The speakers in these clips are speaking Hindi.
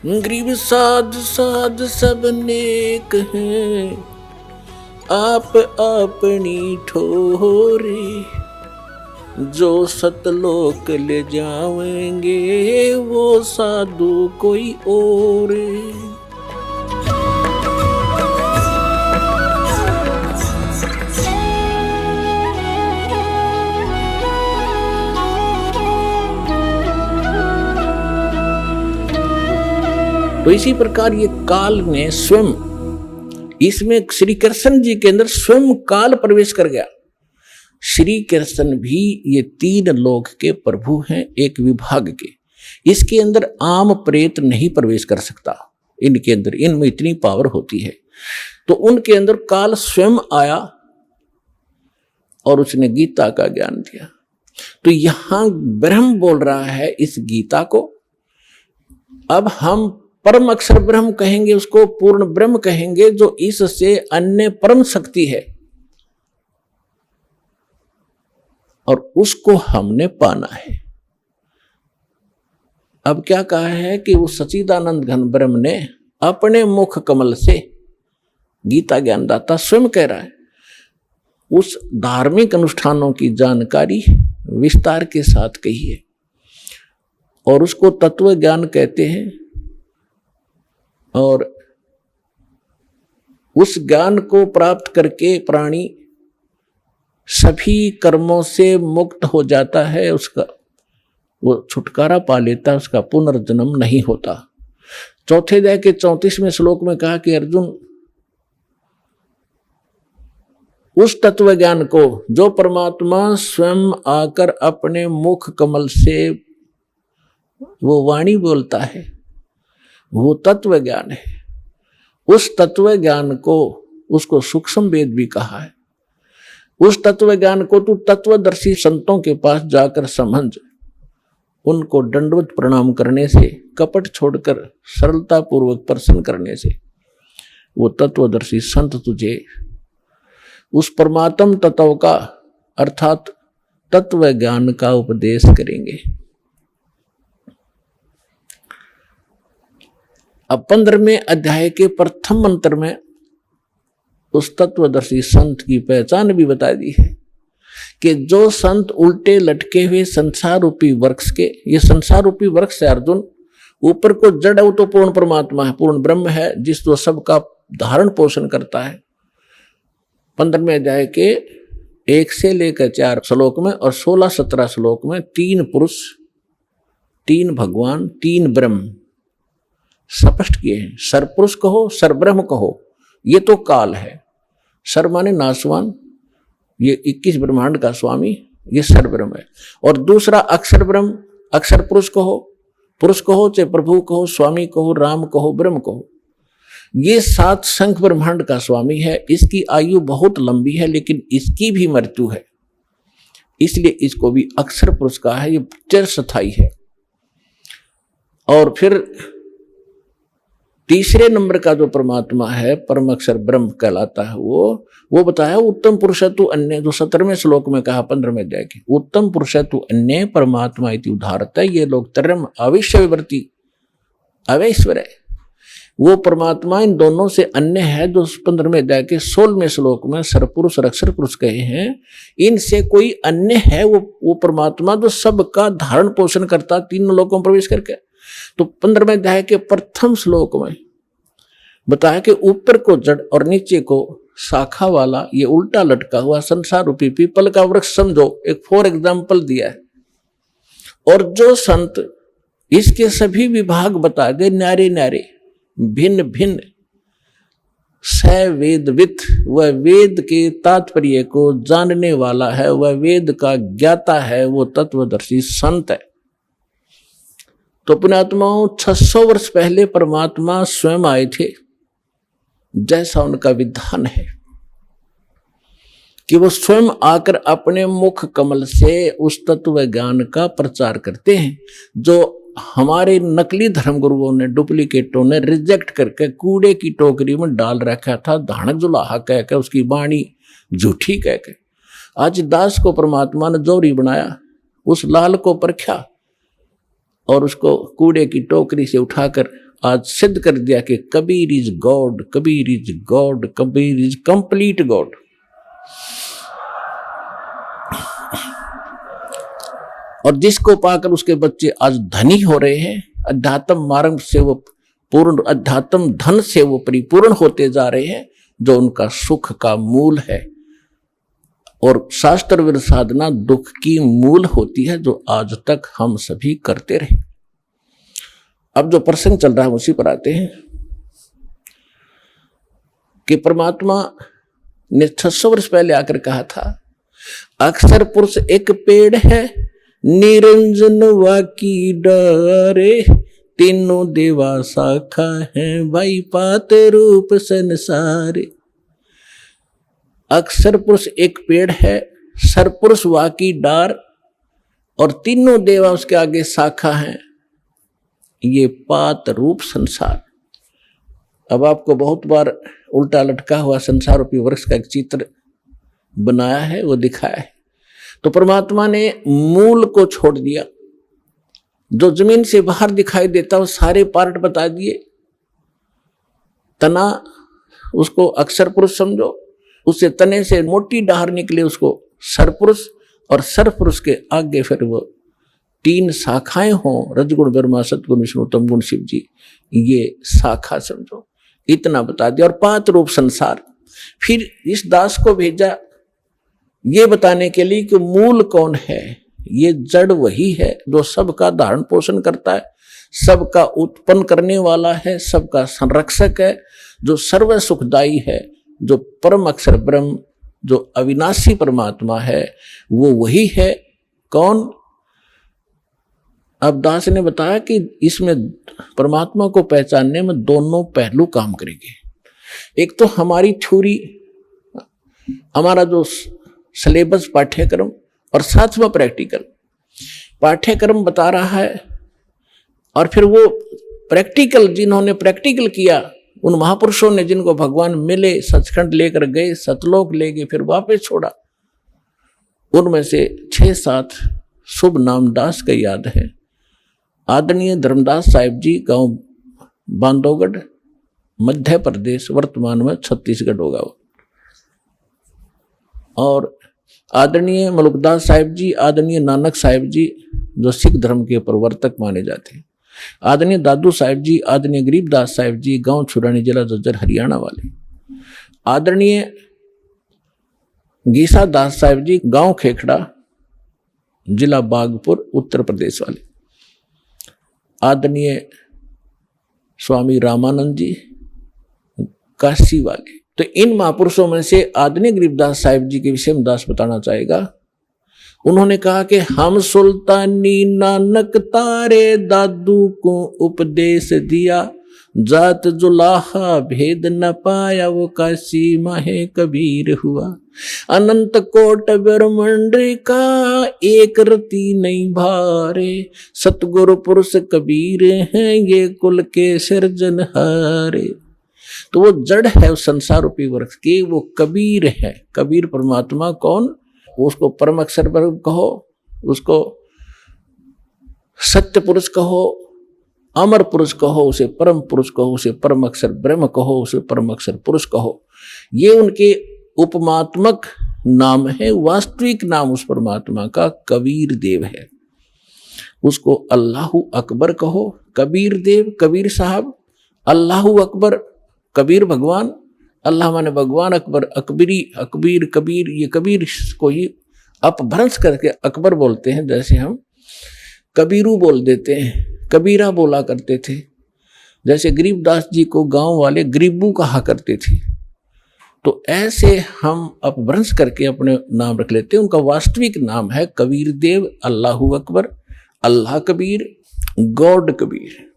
गरीब साध साध सब नेक हैं, आप अपनी ठोरे, जो सतलोक ले जाएंगे वो साधु कोई और। तो इसी प्रकार ये काल ने स्वयं, इसमें श्री कृष्ण जी के अंदर स्वयं काल प्रवेश कर गया। श्री कृष्ण भी ये 3 लोक के प्रभु हैं, एक विभाग के। इसके अंदर आम प्रेत नहीं प्रवेश कर सकता, इनके अंदर, इनमें इतनी पावर होती है। तो उनके अंदर काल स्वयं आया और उसने गीता का ज्ञान दिया। तो यहां ब्रह्म बोल रहा है इस गीता को। अब हम परम अक्षर ब्रह्म कहेंगे, उसको पूर्ण ब्रह्म कहेंगे, जो इससे अन्य परम शक्ति है, और उसको हमने पाना है। अब क्या कहा है कि वो सच्चिदानंद घन ब्रह्म ने अपने मुख कमल से, गीता ज्ञानदाता स्वयं कह रहा है, उस धार्मिक अनुष्ठानों की जानकारी विस्तार के साथ कही है, और उसको तत्व ज्ञान कहते हैं। और उस ज्ञान को प्राप्त करके प्राणी सभी कर्मों से मुक्त हो जाता है, उसका वो छुटकारा पा लेता है, उसका पुनर्जन्म नहीं होता। चौथे अध्याय के 34वें श्लोक में कहा कि अर्जुन, उस तत्व ज्ञान को जो परमात्मा स्वयं आकर अपने मुख कमल से वो वाणी बोलता है, वो तत्व ज्ञान है। उस तत्व ज्ञान को, उसको सूक्ष्म वेद भी कहा है। उस तत्व ज्ञान को तू तत्वदर्शी संतों के पास जाकर समझ, उनको दंडवत प्रणाम करने से, कपट छोड़कर सरलता पूर्वक प्रसन्न करने से वो तत्वदर्शी संत तुझे उस परमात्म तत्व का, अर्थात तत्व ज्ञान का उपदेश करेंगे। अब 15वें अध्याय के प्रथम मंत्र में उस तत्वदर्शी संत की पहचान भी बता दी है कि जो संत उल्टे लटके हुए संसार रूपी वृक्ष के, ये संसार रूपी वृक्ष है अर्जुन, ऊपर को जड़ है, वो तो पूर्ण परमात्मा है, पूर्ण ब्रह्म है, जिस तो सबका धारण पोषण करता है। 15वें अध्याय के 1 से लेकर 4 श्लोक में और 16-17 श्लोक में 3 पुरुष, 3 भगवान, 3 ब्रह्म स्पष्ट किए हैं। सरपुरुष कहो, सरब्रह्म कहो, ये तो काल है। सर माने नासवान, ये 21 ब्रह्मांड का स्वामी, ये सरब्रह्म है। और दूसरा अक्षर ब्रह्म, अक्षर पुरुष कहो, चाहे प्रभु कहो, स्वामी कहो, राम कहो, ब्रह्म कहो, ये 7 शंख ब्रह्मांड का स्वामी है। इसकी आयु बहुत लंबी है, लेकिन इसकी भी मृत्यु है, इसलिए इसको भी अक्षर पुरुष कहा है, ये चिरस्थायी है। और फिर तीसरे नंबर का जो परमात्मा है, परम अक्षर ब्रह्म कहलाता है, वो बताया उत्तम पुरुष तु अन्य, जो 17वें श्लोक में कहा 15वें अध्याय के, उत्तम पुरुष तु अन्य परमात्मा इति उदाहरता, ये लोग तरम अविश्य विवर्ती अवैश्वर है। वो परमात्मा इन दोनों से अन्य है, जो 15वें अध्याय के 16वें श्लोक में सरपुरुष और अक्षर पुरुष कहे हैं, इनसे कोई अन्य है वो परमात्मा जो सबका धारण पोषण करता 3 लोकों में प्रवेश करके। तो 15वें अध्याय के प्रथम श्लोक में बताया कि ऊपर को जड़ और नीचे को शाखा वाला ये उल्टा लटका हुआ संसार रूपी पीपल का वृक्ष समझो, एक फॉर एग्जाम्पल दिया है। और जो संत इसके सभी विभाग बता दे, न्यारे न्यारे, भिन्न भिन्न, सवेदवित, वह वेद के तात्पर्य को जानने वाला है, वह वेद का ज्ञाता है, वो तत्वदर्शी संत है। तो पुण्यात्माओं, 600 वर्ष पहले परमात्मा स्वयं आए थे, जैसा उनका विधान है कि वो स्वयं आकर अपने मुख कमल से उस तत्व ज्ञान का प्रचार करते हैं, जो हमारे नकली धर्मगुरुओं ने, डुप्लीकेटों ने रिजेक्ट करके कूड़े की टोकरी में डाल रखा था, धानक जुलाहा कह के, उसकी वाणी झूठी कह के। आज दास को परमात्मा ने जोरी बनाया, उस लाल को परखा और उसको कूड़े की टोकरी से उठाकर आज सिद्ध कर दिया कि Kabir is God, Kabir is God, Kabir is complete God. और जिसको पाकर उसके बच्चे आज धनी हो रहे हैं, अध्यात्म मार्ग से वो पूर्ण, अध्यात्म धन से वो परिपूर्ण होते जा रहे हैं, जो उनका सुख का मूल है। और शास्त्र विरुद्ध साधना दुख की मूल होती है, जो आज तक हम सभी करते रहे। अब जो प्रसंग चल रहा है उसी पर आते हैं कि परमात्मा ने 600 वर्ष पहले आकर कहा था, अक्षर पुरुष एक पेड़ है, निरंजन वाकी डारे, तीनों देवा शाखा है, भाई पात रूप संसारे। अक्षर पुरुष एक पेड़ है, सरपुरुष वाकी डार, और तीनों देवा उसके आगे शाखा हैं, ये पात रूप संसार। अब आपको बहुत बार उल्टा लटका हुआ संसार रूपी वृक्ष का एक चित्र बनाया है, वो दिखाया है। तो परमात्मा ने मूल को छोड़ दिया, जो जमीन से बाहर दिखाई देता वो सारे पार्ट बता दिए। तना उसको अक्षर पुरुष समझो, उससे तने से मोटी डाहर निकले उसको सरपुरुष, और सरपुरुष के आगे फिर वो 3 शाखाएं हों, रजगुण ब्रह्मा सतगुण विष्णु तमगुण शिव जी, ये शाखा समझो, इतना बता दिया। और पात रूप संसार। फिर इस दास को भेजा ये बताने के लिए कि मूल कौन है। ये जड़ वही है जो सबका धारण पोषण करता है, सबका उत्पन्न करने वाला है, सबका संरक्षक है, जो सर्व सुखदायी है, जो परम अक्षर ब्रह्म, जो अविनाशी परमात्मा है, वो वही है। कौन? अब दास ने बताया कि इसमें परमात्मा को पहचानने में दोनों पहलू काम करेंगे। एक तो हमारी थ्योरी, हमारा जो सिलेबस पाठ्यक्रम, और साथ में प्रैक्टिकल। पाठ्यक्रम बता रहा है और फिर वो प्रैक्टिकल, जिन्होंने प्रैक्टिकल किया, उन महापुरुषों ने जिनको भगवान मिले, सचखंड लेकर गए, सतलोक ले गए, फिर वापस छोड़ा, उनमें से 6-7 शुभ नाम दास का याद है। आदरणीय धर्मदास साहिब जी, गांव बांधवगढ़, मध्य प्रदेश, वर्तमान में छत्तीसगढ़ होगा वो। और आदरणीय मलुकदास साहिब जी, आदरणीय नानक साहिब जी, जो सिख धर्म के प्रवर्तक माने जाते हैं। आदरणीय दादू साहिब जी, आदरणीय गरीबदास साहिब जी, गांव छुरानी, जिला जज्जर, हरियाणा वाले। आदरणीय गीसा दास साहिब जी, गांव खेखड़ा, जिला बागपुर, उत्तर प्रदेश वाले। आदरणीय स्वामी रामानंद जी, काशी वाले। तो इन महापुरुषों में से आदरणीय गरीबदास साहिब जी के विषय में दास बताना चाहेगा। उन्होंने कहा कि हम सुल्तानी नानक तारे दादू को उपदेश दिया, जात जुलाहा भेद न पाया, वो काशी माहे कबीर हुआ। अनंत कोट ब्रह्मांड का एक रति नहीं भारे, सतगुरु पुरुष कबीर हैं, ये कुल के सिरजनहारे। तो वो जड़ है उस संसार रूपी वृक्ष की, वो कबीर है। कबीर परमात्मा कौन? उसको परम अक्षर ब्रह्म कहो, उसको सत्य पुरुष कहो, अमर पुरुष कहो, उसे परम पुरुष कहो, उसे परम अक्षर ब्रह्म कहो, उसे परम अक्षर पुरुष कहो। ये उनके उपमात्मक नाम है। वास्तविक नाम उस परमात्मा का कबीर देव है। उसको अल्लाहु अकबर कहो, कबीर देव, कबीर साहब, अल्लाहु अकबर, कबीर भगवान, अल्लाह माने भगवान, अकबर अकबरी, अकबीर कबीर, ये कबीर को ही अपभ्रंश करके अकबर बोलते हैं। जैसे हम कबीरू बोल देते हैं, कबीरा बोला करते थे। जैसे गरीबदास जी को गांव वाले गरीबू कहा करते थे। तो ऐसे हम अपभ्रंश करके अपने नाम रख लेते हैं। उनका वास्तविक नाम है कबीर देव, अल्लाहु अकबर, अल्लाह कबीर, गॉड कबीर।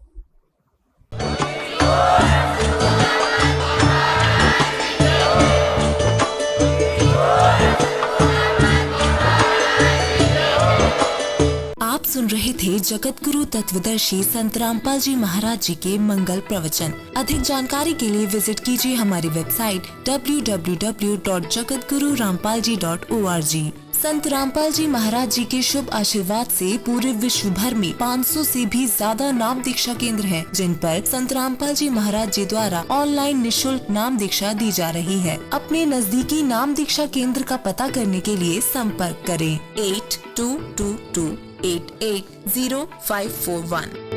आप सुन रहे थे जगत गुरु तत्वदर्शी संत रामपाल जी महाराज जी के मंगल प्रवचन। अधिक जानकारी के लिए विजिट कीजिए हमारी वेबसाइट www.jagatgururampalji.org। संत रामपाल जी महाराज जी के शुभ आशीर्वाद से पूरे विश्व भर में 500 से भी ज्यादा नाम दीक्षा केंद्र हैं, जिन पर संत रामपाल जी महाराज जी द्वारा ऑनलाइन निशुल्क नाम दीक्षा दी जा रही है। अपने नजदीकी नाम दीक्षा केंद्र का पता करने के लिए संपर्क करें 8222880541।